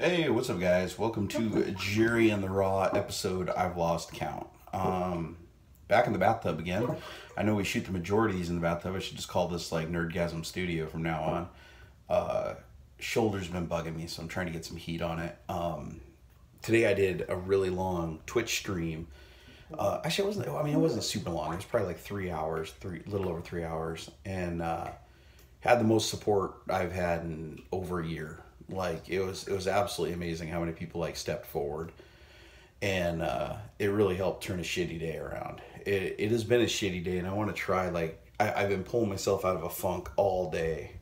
Hey, what's up, guys? Welcome to Jerry and the Raw episode I've lost count. Back in the bathtub again. I know we shoot the majority of these in the bathtub. I should just call this like Nerdgasm Studio from now on. Shoulder's been bugging me, so I'm trying to get some heat on it. Today I did a really long Twitch stream. Actually, it wasn't super long. It was probably like 3 hours, little over 3 hours, and had the most support I've had in over a year. Like it was absolutely amazing how many people like stepped forward, and it really helped turn a shitty day around. It has been a shitty day, and I want to try, like, I've been pulling myself out of a funk all day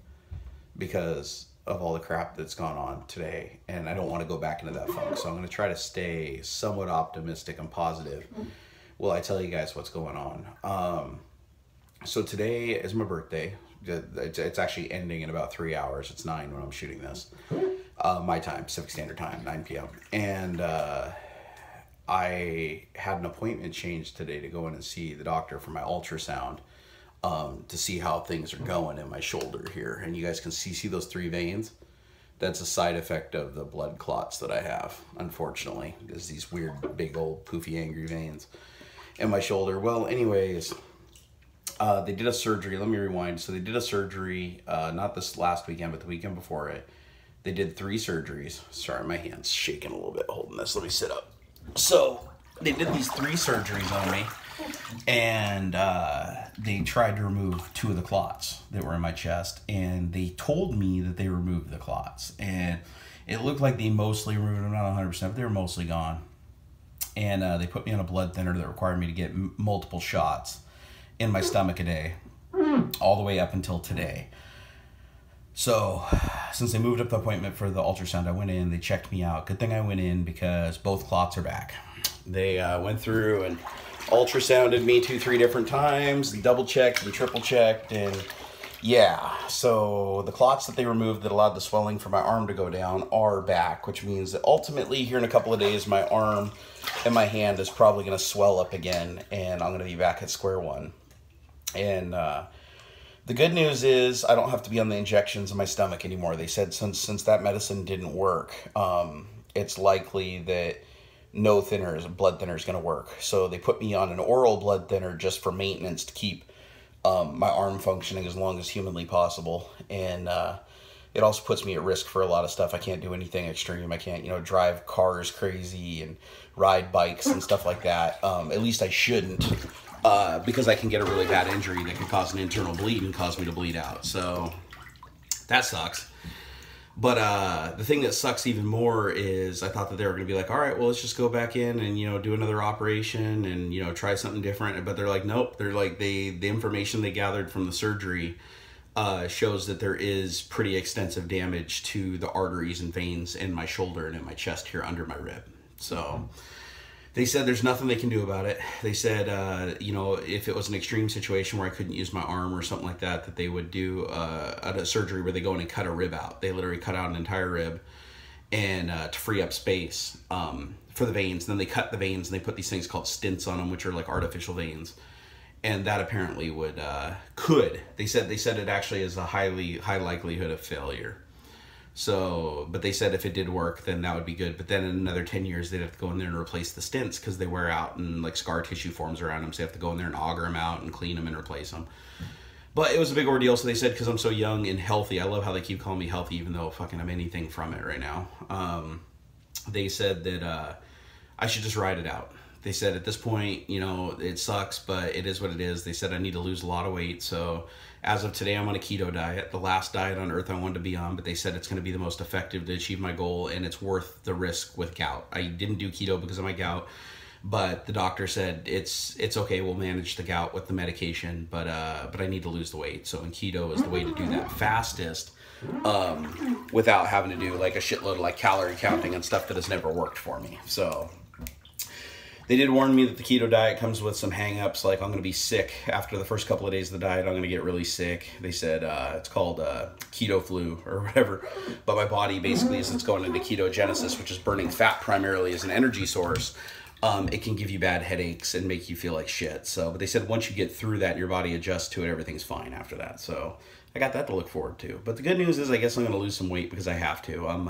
because of all the crap that's gone on today, and I don't want to go back into that funk. So I'm going to try to stay somewhat optimistic and positive while I tell you guys what's going on. So today is my birthday. It's actually ending in about 3 hours. It's 9 when I'm shooting this. My time, Pacific Standard Time, 9 p.m. And I had an appointment changed today to go in and see the doctor for my ultrasound, to see how things are going in my shoulder here. And you guys can see those 3 veins? That's a side effect of the blood clots that I have, unfortunately. There's these weird, big, old, poofy, angry veins in my shoulder. Well, anyways, they did a surgery. Let me rewind. So they did a surgery, not this last weekend, but the weekend before it. They did 3 surgeries. Sorry, my hand's shaking a little bit holding this. Let me sit up. So they did these 3 surgeries on me, and they tried to remove 2 of the clots that were in my chest, and they told me that they removed the clots, and it looked like they mostly removed them, not 100%, but they were mostly gone. And they put me on a blood thinner that required me to get multiple shots in my stomach a day, all the way up until today. So since they moved up the appointment for the ultrasound, I went in, they checked me out. Good thing I went in because both clots are back. They went through and ultrasounded me 2-3 different times, double checked and triple checked, and yeah. So the clots that they removed that allowed the swelling for my arm to go down are back, which means that ultimately here in a couple of days, my arm and my hand is probably going to swell up again, and I'm going to be back at square one. And the good news is I don't have to be on the injections in my stomach anymore. They said since that medicine didn't work, it's likely that no blood thinner is going to work. So they put me on an oral blood thinner just for maintenance to keep my arm functioning as long as humanly possible. And it also puts me at risk for a lot of stuff. I can't do anything extreme. I can't, drive cars crazy and ride bikes and stuff like that. At least I shouldn't. Because I can get a really bad injury that can cause an internal bleed and cause me to bleed out. So that sucks. But the thing that sucks even more is I thought that they were going to be like, all right, well, let's just go back in and, do another operation and, try something different. But they're like, nope. They're like, the information they gathered from the surgery shows that there is pretty extensive damage to the arteries and veins in my shoulder and in my chest here under my rib. So they said there's nothing they can do about it. They said, if it was an extreme situation where I couldn't use my arm or something like that, that they would do a surgery where they go in and cut a rib out. They literally cut out an entire rib and to free up space for the veins. And then they cut the veins and they put these things called stents on them, which are like artificial veins. And that apparently they said it actually is a high likelihood of failure. So, but they said if it did work, then that would be good. But then in another 10 years, they'd have to go in there and replace the stents because they wear out and like scar tissue forms around them. So they have to go in there and auger them out and clean them and replace them. But it was a big ordeal. So they said, because I'm so young and healthy, I love how they keep calling me healthy, even though fucking I'm anything from it right now. They said that I should just ride it out. They said at this point, it sucks, but it is what it is. They said I need to lose a lot of weight. So as of today, I'm on a keto diet, the last diet on earth I wanted to be on, but they said it's going to be the most effective to achieve my goal, and it's worth the risk with gout. I didn't do keto because of my gout, but the doctor said it's okay, we'll manage the gout with the medication, but I need to lose the weight. So in keto is the way to do that fastest, without having to do like a shitload of like calorie counting and stuff that has never worked for me. So they did warn me that the keto diet comes with some hang-ups, like I'm going to be sick after the first couple of days of the diet. I'm going to get really sick. They said it's called keto flu or whatever, but my body basically, as it's going into ketogenesis, which is burning fat primarily as an energy source, it can give you bad headaches and make you feel like shit. So, but they said once you get through that, your body adjusts to it, everything's fine after that. So I got that to look forward to. But the good news is I guess I'm going to lose some weight because I have to. I'm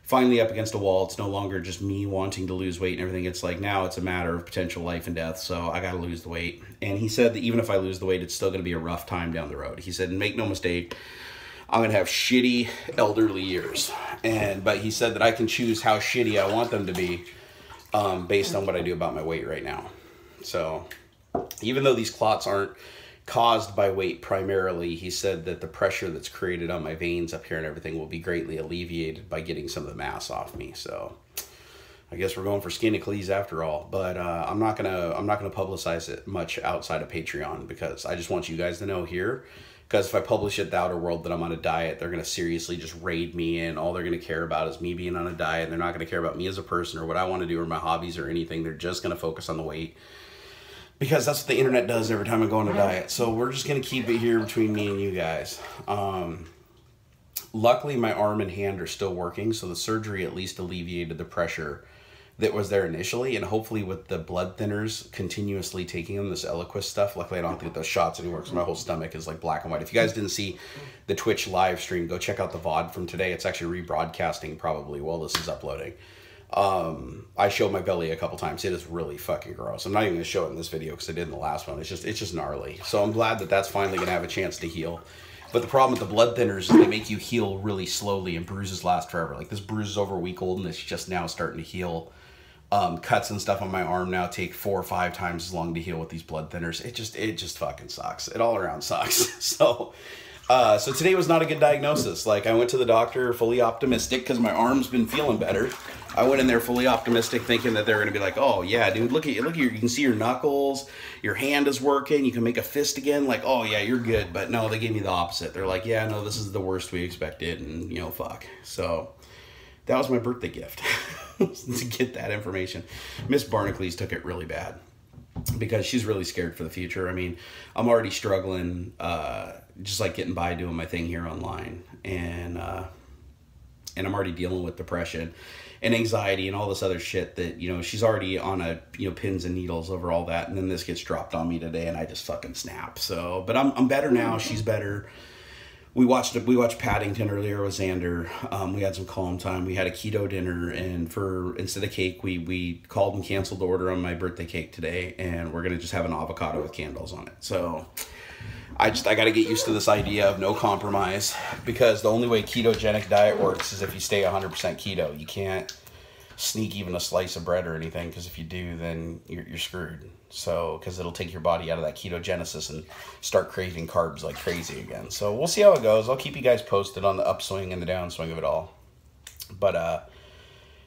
finally up against a wall. It's no longer just me wanting to lose weight and everything. It's like now it's a matter of potential life and death. So I got to lose the weight. And he said that even if I lose the weight, it's still going to be a rough time down the road. He said, and make no mistake, I'm going to have shitty elderly years. But he said that I can choose how shitty I want them to be based on what I do about my weight right now. So even though these clots aren't caused by weight primarily, he said that the pressure that's created on my veins up here and everything will be greatly alleviated by getting some of the mass off me. So I guess we're going for skin Achilles after all. But I'm not gonna publicize it much outside of Patreon, because I just want you guys to know here. Because if I publish it to the outer world that I'm on a diet, they're going to seriously just raid me, and all they're going to care about is me being on a diet. And they're not going to care about me as a person or what I want to do or my hobbies or anything. They're just going to focus on the weight, because that's what the internet does every time I go on a diet. So we're just going to keep it here between me and you guys. Luckily, my arm and hand are still working, so the surgery at least alleviated the pressure that was there initially, and hopefully with the blood thinners continuously taking them, this Eliquis stuff, luckily I don't have to get those shots anymore because my whole stomach is like black and white. If you guys didn't see the Twitch live stream, go check out the VOD from today. It's actually rebroadcasting probably while this is uploading. I showed my belly a couple times. It is really fucking gross. I'm not even going to show it in this video because I did in the last one. It's just gnarly. So I'm glad that that's finally going to have a chance to heal. But the problem with the blood thinners is they make you heal really slowly, and bruises last forever. Like this bruise is over a week old and it's just now starting to heal. Cuts and stuff on my arm now take 4 or 5 times as long to heal with these blood thinners. It just fucking sucks. It all around sucks. So today was not a good diagnosis. Like I went to the doctor fully optimistic because my arm's been feeling better. I went in there fully optimistic thinking that they're going to be like, oh yeah, dude, look at you, you can see your knuckles, your hand is working, you can make a fist again. Like, oh yeah, you're good. But no, they gave me the opposite. They're like, yeah, no, this is the worst we expected. And you know, fuck. So that was my birthday gift. To get that information. Miss Barnacle took it really bad because she's really scared for the future. I mean, I'm already struggling, just like getting by doing my thing here online, and I'm already dealing with depression and anxiety and all this other shit that, you know, she's already on a, you know, pins and needles over all that, and then this gets dropped on me today and I just fucking snap. So, but I'm better now. She's better. We watched Paddington earlier with Xander. We had some calm time. We had a keto dinner, and instead of cake, we called and canceled the order on my birthday cake today, and we're gonna just have an avocado with candles on it. So I got to get used to this idea of no compromise, because the only way ketogenic diet works is if you stay 100% keto. You can't sneak even a slice of bread or anything, because if you do, then you're screwed. So, because it'll take your body out of that ketogenesis and start craving carbs like crazy again. So we'll see how it goes. I'll keep you guys posted on the upswing and the downswing of it all. But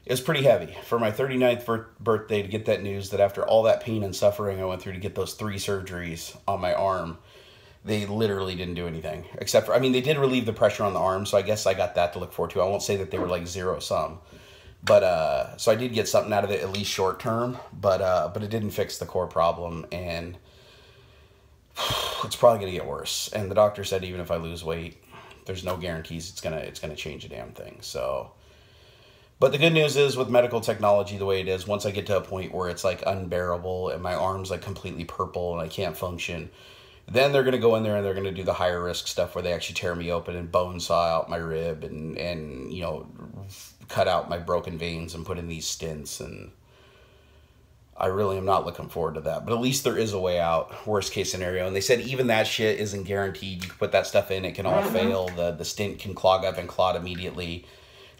it was pretty heavy for my 39th birthday to get that news that after all that pain and suffering I went through to get those 3 surgeries on my arm, they literally didn't do anything. Except for, I mean, they did relieve the pressure on the arm, so I guess I got that to look forward to. I won't say that they were like zero-sum. But, so I did get something out of it, at least short term, but it didn't fix the core problem, and it's probably going to get worse. And the doctor said even if I lose weight, there's no guarantees it's gonna change a damn thing. So, but the good news is with medical technology the way it is, once I get to a point where it's like unbearable and my arm's like completely purple and I can't function, then they're going to go in there and they're going to do the higher risk stuff where they actually tear me open and bone saw out my rib and you know, cut out my broken veins and put in these stents, and I really am not looking forward to that. But at least there is a way out, worst case scenario. And they said even that shit isn't guaranteed. You can put that stuff in, it can all fail. The stent can clog up and clot immediately.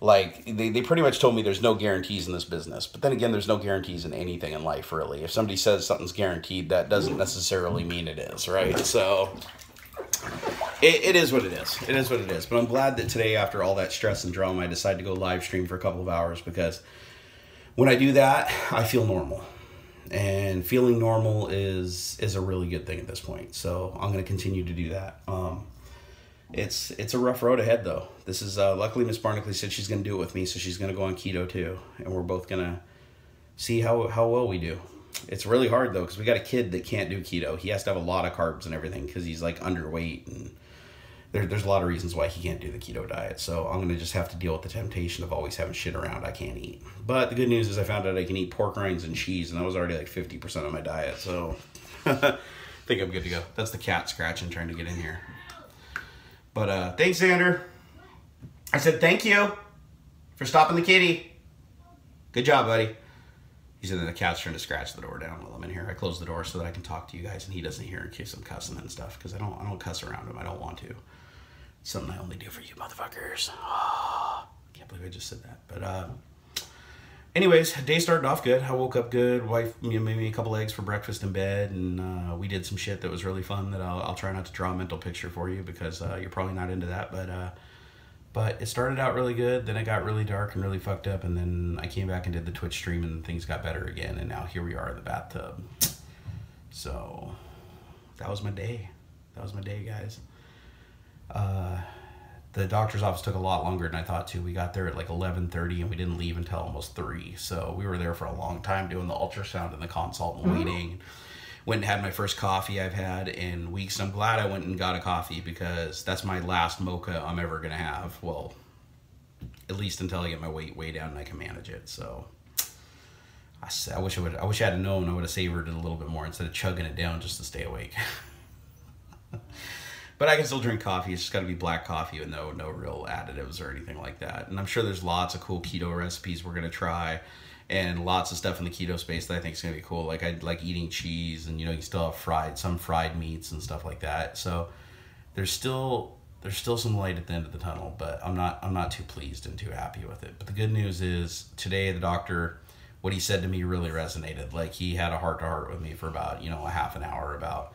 Like, they pretty much told me there's no guarantees in this business. But then again, there's no guarantees in anything in life, really. If somebody says something's guaranteed, that doesn't necessarily mean it is, right? So it is what it is. It is what it is. But I'm glad that today, after all that stress and drama, I decided to go live stream for a couple of hours, because when I do that, I feel normal. And feeling normal is a really good thing at this point. So I'm going to continue to do that. It's a rough road ahead, though. This is, luckily Miss Barnacle said she's going to do it with me, so she's going to go on keto too. And we're both going to see how well we do. It's really hard, though, because we got a kid that can't do keto. He has to have a lot of carbs and everything because he's, like, underweight. And there's a lot of reasons why he can't do the keto diet. So I'm going to just have to deal with the temptation of always having shit around I can't eat. But the good news is I found out I can eat pork rinds and cheese, and that was already, like, 50% of my diet. So I think I'm good to go. That's the cat scratching trying to get in here. But thanks, Xander. I said thank you for stopping the kitty. Good job, buddy. He said that the cat's trying to scratch the door down while I'm in here. I closed the door so that I can talk to you guys and he doesn't hear in case I'm cussing and stuff, because I don't cuss around him. I don't want to. It's something I only do for you motherfuckers. Oh, I can't believe I just said that. But anyways, day started off good. I woke up good. Wife made me a couple eggs for breakfast in bed, and we did some shit that was really fun that I'll try not to draw a mental picture for you because you're probably not into that. But it started out really good, then it got really dark and really fucked up, and then I came back and did the Twitch stream and things got better again, and now here we are in the bathtub. So that was my day. That was my day, guys. The doctor's office took a lot longer than I thought to. We got there at like 11:30 and we didn't leave until almost 3. So we were there for a long time doing the ultrasound and the consult and waiting. Went and had my first coffee I've had in weeks. I'm glad I went and got a coffee because that's my last mocha I'm ever going to have. Well, at least until I get my weight way down and I can manage it. So I wish I had known. I would have savored it a little bit more instead of chugging it down just to stay awake. But I can still drink coffee. It's just got to be black coffee with no real additives or anything like that. And I'm sure there's lots of cool keto recipes we're going to try. And lots of stuff in the keto space that I think is going to be cool. Like I like eating cheese, and you know, you still have some fried meats and stuff like that. So there's still some light at the end of the tunnel, but I'm not too pleased and too happy with it. But the good news is today the doctor, what he said to me really resonated. Like he had a heart-to-heart with me for about, a half an hour about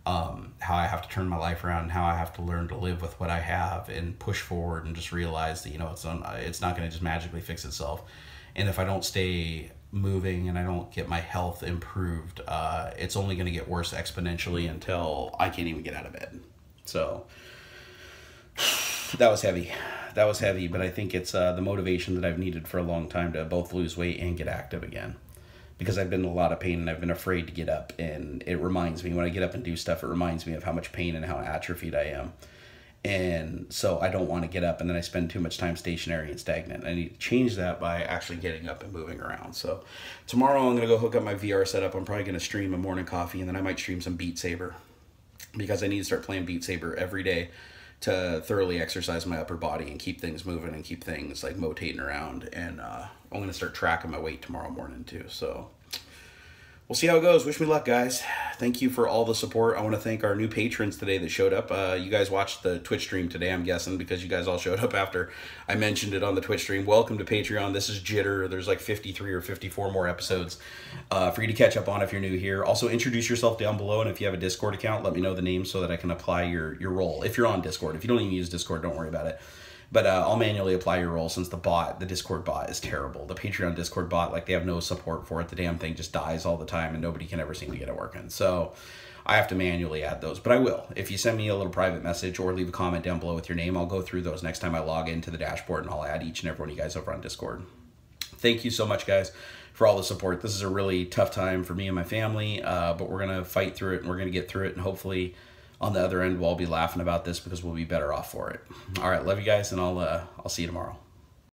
how I have to turn my life around and how I have to learn to live with what I have and push forward and just realize that, it's not going to just magically fix itself. And if I don't stay moving and I don't get my health improved, it's only going to get worse exponentially until I can't even get out of bed. So that was heavy. But I think it's the motivation that I've needed for a long time to both lose weight and get active again. Because I've been in a lot of pain and I've been afraid to get up. And it reminds me, when I get up and do stuff, it reminds me of how much pain and how atrophied I am. And so I don't want to get up, and then I spend too much time stationary and stagnant. I need to change that by actually getting up and moving around. So tomorrow I'm going to go hook up my VR setup. I'm probably going to stream a morning coffee, and then I might stream some Beat Saber because I need to start playing Beat Saber every day to thoroughly exercise my upper body and keep things moving and keep things like rotating around. And I'm going to start tracking my weight tomorrow morning too. So we'll see how it goes. Wish me luck, guys. Thank you for all the support. I want to thank our new patrons today that showed up. You guys watched the Twitch stream today, I'm guessing, because you guys all showed up after I mentioned it on the Twitch stream. Welcome to Patreon. This is JITR. There's like 53 or 54 more episodes for you to catch up on if you're new here. Also, introduce yourself down below, and if you have a Discord account, let me know the name so that I can apply your role. If you're on Discord. If you don't even use Discord, don't worry about it. But I'll manually apply your role since the Discord bot is terrible. The Patreon Discord bot, like, they have no support for it. The damn thing just dies all the time and nobody can ever seem to get it working. So I have to manually add those, but I will. If you send me a little private message or leave a comment down below with your name, I'll go through those next time I log into the dashboard, and I'll add each and every one of you guys over on Discord. Thank you so much, guys, for all the support. This is a really tough time for me and my family, but we're going to fight through it, and we're going to get through it, and hopefully on the other end, we'll all be laughing about this because we'll be better off for it. All right, love you guys, and I'll see you tomorrow.